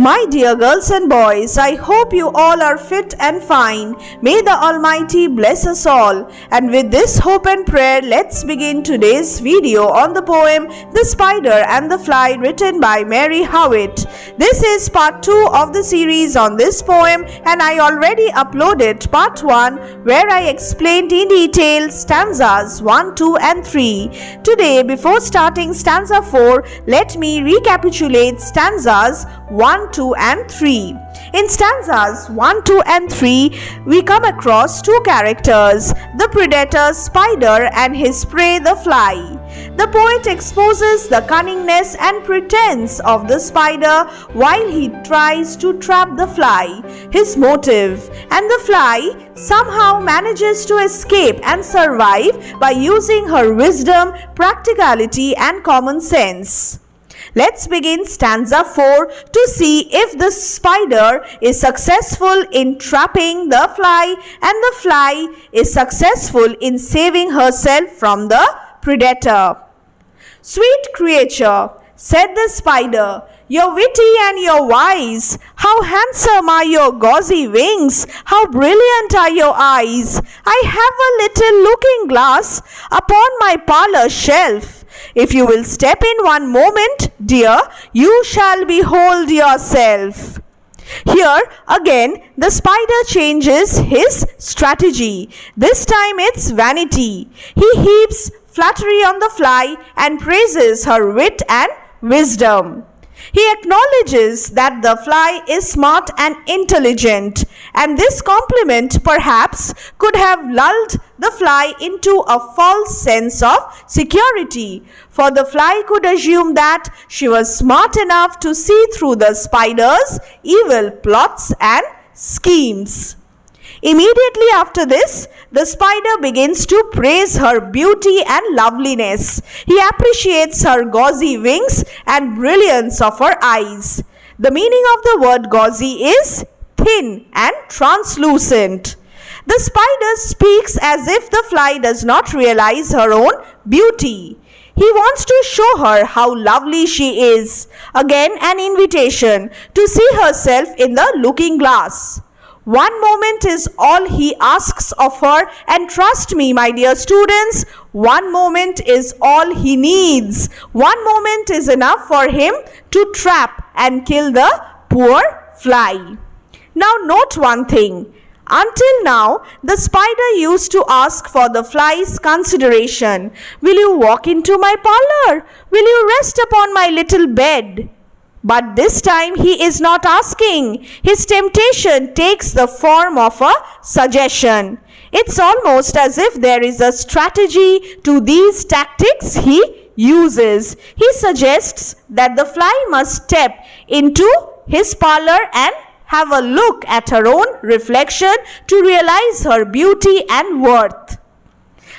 My dear girls and boys, I hope you all are fit and fine. May the Almighty bless us all. And with this hope and prayer, let's begin today's video on the poem The Spider and the Fly, written by Mary Howitt. This is part 2 of the series on this poem, and I already uploaded part 1 where I explained in detail stanzas 1, 2 and 3. Today, before starting stanza 4, let me recapitulate stanzas 1, 2 and 3. In stanzas 1, 2 and 3, we come across two characters, the predator spider and his prey the fly. The poet exposes the cunningness and pretense of the spider while he tries to trap the fly, his motive, and the fly somehow manages to escape and survive by using her wisdom, practicality and common sense. Let's begin stanza 4 to see if the spider is successful in trapping the fly and the fly is successful in saving herself from the predator. "Sweet creature," said the spider, "you're witty and you're wise. How handsome are your gauzy wings, how brilliant are your eyes. I have a little looking glass upon my parlor shelf. If you will step in one moment, dear, you shall behold yourself." Here again the spider changes his strategy. This time it's vanity. He heaps flattery on the fly and praises her wit and wisdom. He acknowledges that the fly is smart and intelligent, and this compliment perhaps could have lulled the fly into a false sense of security, for the fly could assume that she was smart enough to see through the spider's evil plots and schemes. Immediately after this, the spider begins to praise her beauty and loveliness. He appreciates her gauzy wings and brilliance of her eyes. The meaning of the word gauzy is thin and translucent. The spider speaks as if the fly does not realize her own beauty. He wants to show her how lovely she is. Again, an invitation to see herself in the looking glass. One moment is all he asks of her, and trust me, my dear students, one moment is all he needs. One moment is enough for him to trap and kill the poor fly. Now note one thing. Until now, the spider used to ask for the fly's consideration. "Will you walk into my parlor? Will you rest upon my little bed?" But this time he is not asking. His temptation takes the form of a suggestion. It's almost as if there is a strategy to these tactics he uses. He suggests that the fly must step into his parlor and have a look at her own reflection to realize her beauty and worth.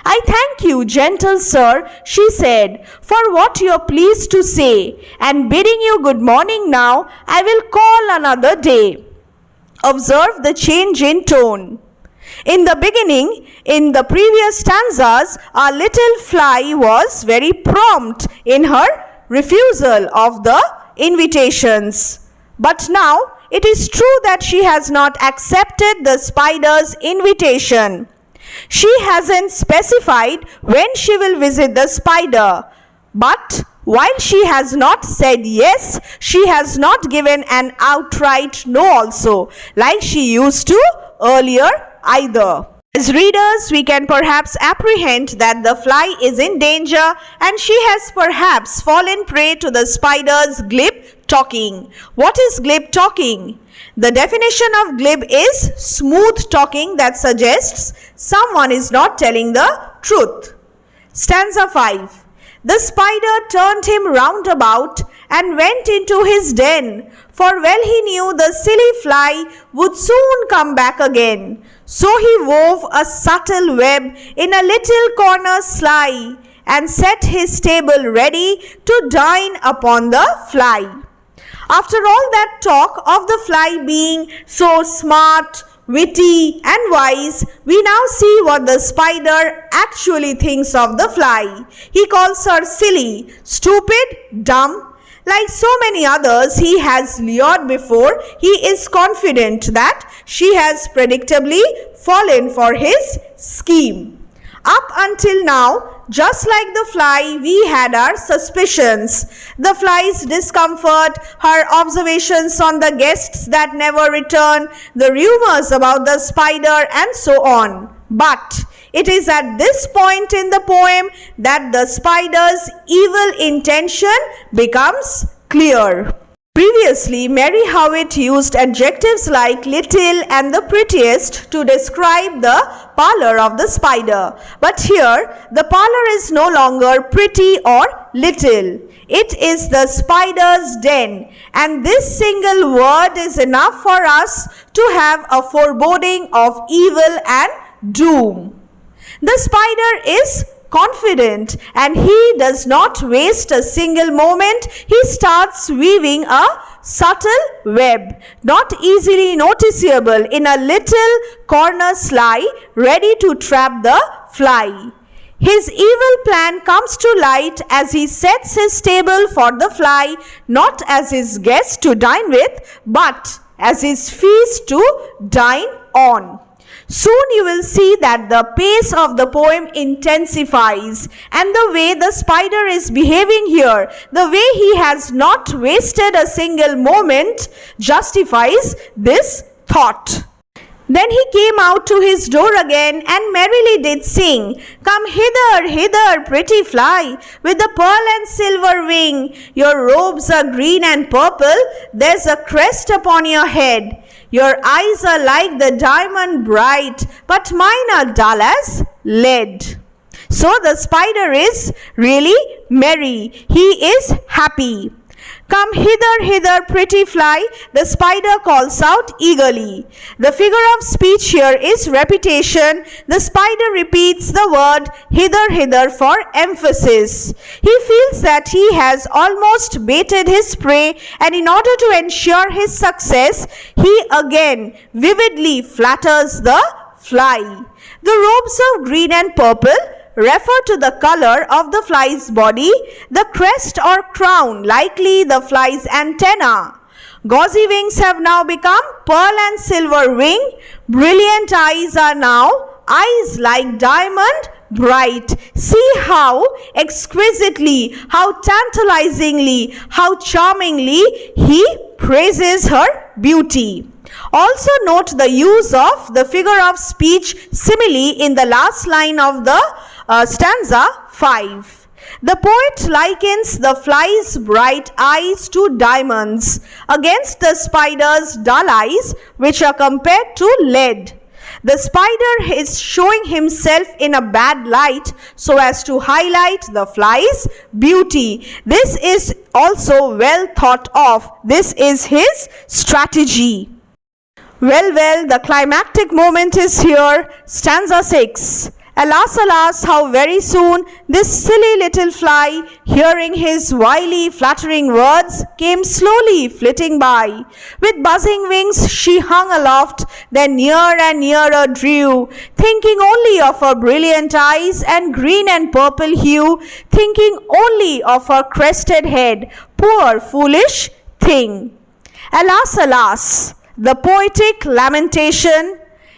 "I thank you, gentle sir," she said, "for what you are pleased to say, and bidding you good morning now, I will call another day." Observe the change in tone. In the beginning, in the previous stanzas, our little fly was very prompt in her refusal of the invitations. But now, it is true that she has not accepted the spider's invitation. She hasn't specified when she will visit the spider, but while she has not said yes, she has not given an outright no also, like she used to earlier either. As readers, we can perhaps apprehend that the fly is in danger and she has perhaps fallen prey to the spider's glib talking. What is glib talking? The definition of glib is smooth talking that suggests someone is not telling the truth. Stanza 5. The spider turned him round about and went into his den, for well he knew the silly fly would soon come back again. So he wove a subtle web in a little corner sly, and set his table ready to dine upon the fly. After all that talk of the fly being so smart, witty and wise, we now see what the spider actually thinks of the fly. He calls her silly, stupid, dumb, Like so many others he has lured before, he is confident that she has predictably fallen for his scheme. Up until now, just like the fly, we had our suspicions. The fly's discomfort, her observations on the guests that never return, the rumors about the spider, and so on. But it is at this point in the poem that the spider's evil intention becomes clear. Previously, Mary Howitt used adjectives like little and the prettiest to describe the parlor of the spider. But here, the parlor is no longer pretty or little. It is the spider's den, and this single word is enough for us to have a foreboding of evil and doom. The spider is confident and he does not waste a single moment. He starts weaving a subtle web, not easily noticeable, in a little corner sly, ready to trap the fly. His evil plan comes to light as he sets his table for the fly, not as his guest to dine with, but as his feast to dine on. Soon you will see that the pace of the poem intensifies, and the way the spider is behaving here, the way he has not wasted a single moment, justifies this thought. Then he came out to his door again and merrily did sing, "Come hither, hither, pretty fly, with the pearl and silver wing. Your robes are green and purple, there's a crest upon your head. Your eyes are like the diamond bright, but mine are dull as lead." So the spider is really merry. He is happy. "Come hither, hither, pretty fly," the spider calls out eagerly. The figure of speech here is repetition. The spider repeats the word hither, hither for emphasis. He feels that he has almost baited his prey, and in order to ensure his success, he again vividly flatters the fly. The robes of green and purple refer to the color of the fly's body, the crest or crown, likely the fly's antenna. Gauzy wings have now become pearl and silver wing. Brilliant eyes are now eyes like diamond bright. See how exquisitely, how tantalizingly, how charmingly he praises her beauty. Also note the use of the figure of speech simile in the last line of the stanza 5. The poet likens the fly's bright eyes to diamonds against the spider's dull eyes, which are compared to lead. The spider is showing himself in a bad light so as to highlight the fly's beauty. This is also well thought of. This is his strategy. Well, the climactic moment is here. Stanza 6. Alas, alas, how very soon this silly little fly, hearing his wily flattering words, came slowly flitting by. With buzzing wings she hung aloft, then near and nearer drew, thinking only of her brilliant eyes and green and purple hue, thinking only of her crested head. Poor foolish thing! Alas, alas! The poetic lamentation.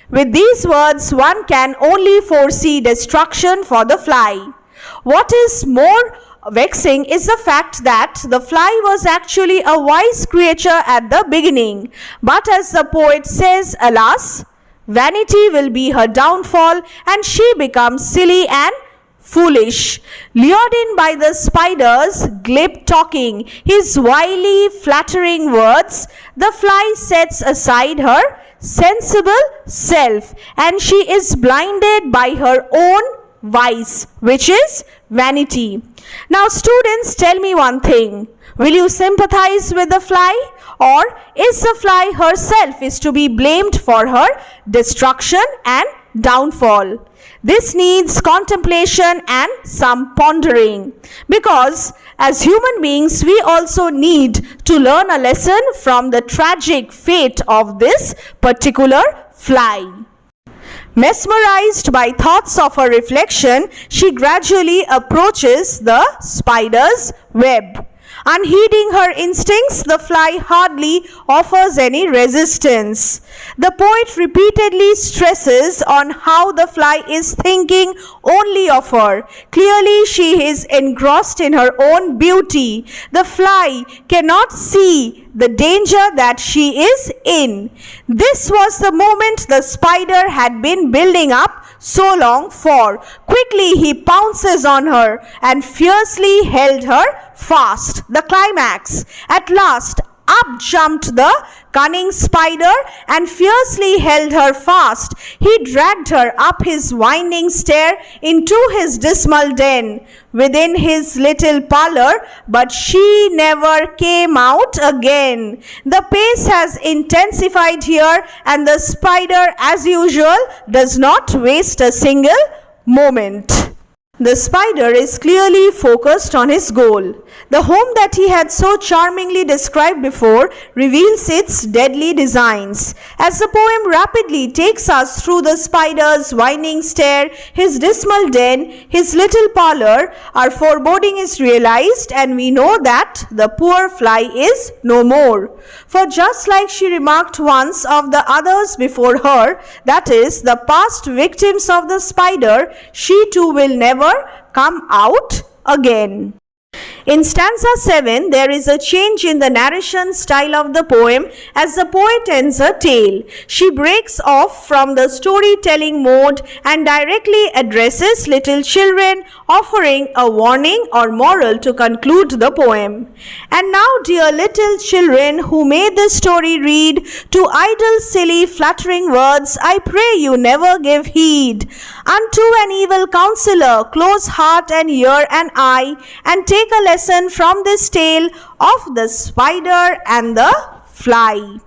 With these words, one can only foresee destruction for the fly. What is more vexing is the fact that the fly was actually a wise creature at the beginning. But as the poet says, alas, vanity will be her downfall, and she becomes silly and foolish. Lured in by the spider's glib talking, his wily flattering words, the fly sets aside her sensible self, and she is blinded by her own vice, which is vanity. Now students, tell me one thing. Will you sympathize with the fly, or is the fly herself is to be blamed for her destruction and downfall? This needs contemplation and some pondering, because as human beings we also need to learn a lesson from the tragic fate of this particular fly. Mesmerized by thoughts of her reflection, she gradually approaches the spider's web. Unheeding her instincts, the fly hardly offers any resistance. The poet repeatedly stresses on how the fly is thinking only of her. Clearly, she is engrossed in her own beauty. The fly cannot see the danger that she is in. This was the moment the spider had been building up so long for. Quickly he pounces on her and fiercely held her fast. The climax. At last, up jumped the cunning spider and fiercely held her fast. He dragged her up his winding stair into his dismal den within his little parlor, but she never came out again. The pace has intensified here, and the spider, as usual, does not waste a single moment. The spider is clearly focused on his goal. The home that he had so charmingly described before reveals its deadly designs. As the poem rapidly takes us through the spider's winding stair, his dismal den, his little parlor, our foreboding is realized, and we know that the poor fly is no more. For just like she remarked once of the others before her, that is, the past victims of the spider, she too will never come out again. In stanza 7, there is a change in the narration style of the poem as the poet ends a tale. She breaks off from the storytelling mode and directly addresses little children, offering a warning or moral to conclude the poem. And now, dear little children who made this story read, to idle, silly, flattering words, I pray you never give heed. Unto an evil counselor, close heart and ear and eye, and take a lesson from this tale of the spider and the fly.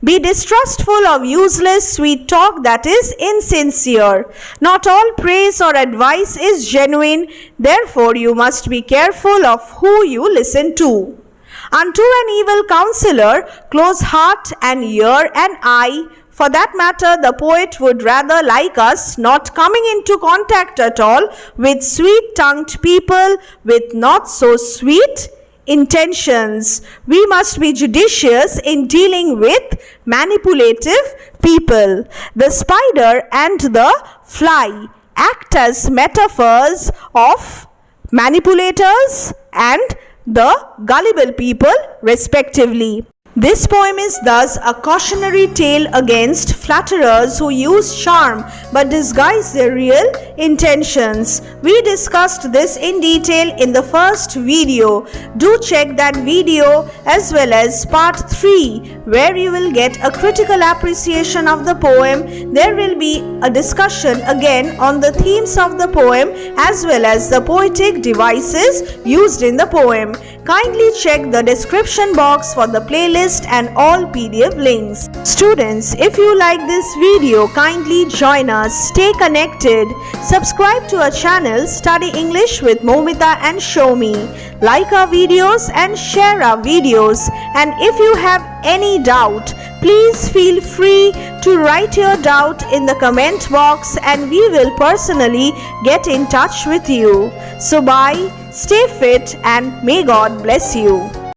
Be distrustful of useless sweet talk that is insincere. Not all praise or advice is genuine, therefore you must be careful of who you listen to. Unto an evil counselor, close heart and ear and eye. For that matter, the poet would rather like us not coming into contact at all with sweet-tongued people with not so sweet intentions. We must be judicious in dealing with manipulative people. The spider and the fly act as metaphors of manipulators and the gullible people, respectively. This poem is thus a cautionary tale against flatterers who use charm but disguise their real intentions. We discussed this in detail in the first video. Do check that video as well as part 3, where you will get a critical appreciation of the poem. There will be a discussion again on the themes of the poem as well as the poetic devices used in the poem. Kindly check the description box for the playlist and all PDF links. Students, if you like this video, kindly join us, stay connected, subscribe to our channel Study English with Momita and Shomi, like our videos and share our videos, and if you have any doubt, please feel free to write your doubt in the comment box and we will personally get in touch with you. So bye, stay fit and may God bless you.